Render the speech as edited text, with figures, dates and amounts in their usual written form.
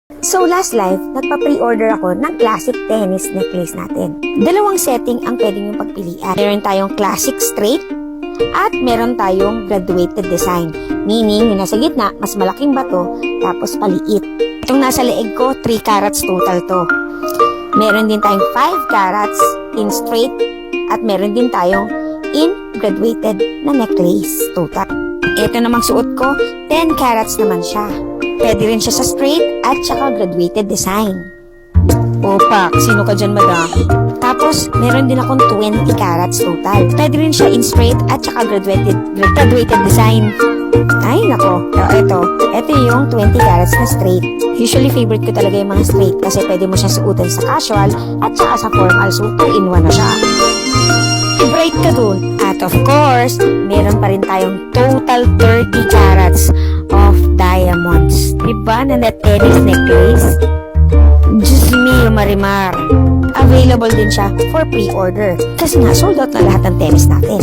So last live, nagpa-pre-order ako ng classic tennis necklace natin. Dalawang setting ang pwede nyo pagpilian. Meron tayong classic straight at meron tayong graduated design. Meaning, yung nasa gitna, mas malaking bato, tapos paliit. Itong nasa leeg ko, 3 carats total to. Meron din tayong 5 carats in straight at meron din tayong in graduated na necklace total. Ito namang suot ko, 10 carats naman siya. Pwede rin siya sa straight at saka graduated design. Opak, sino ka dyan, madam? Tapos, meron din akong 20 carats total. Pwede rin siya in straight at saka graduated design. Ay, nako. Ito yung 20 carats na straight. Usually, favorite ko talaga yung mga straight kasi pwede mo siya suotin sa casual at saka sa formal. So, 2-in-1 na siya. Bright ka dun. At of course, meron pa rin tayong total 30 carats of diamonds. Diba na net tennis necklace? Diyos mio, Marimar. Available din siya for pre-order. Kasi nga, sold out na lahat ng tennis natin.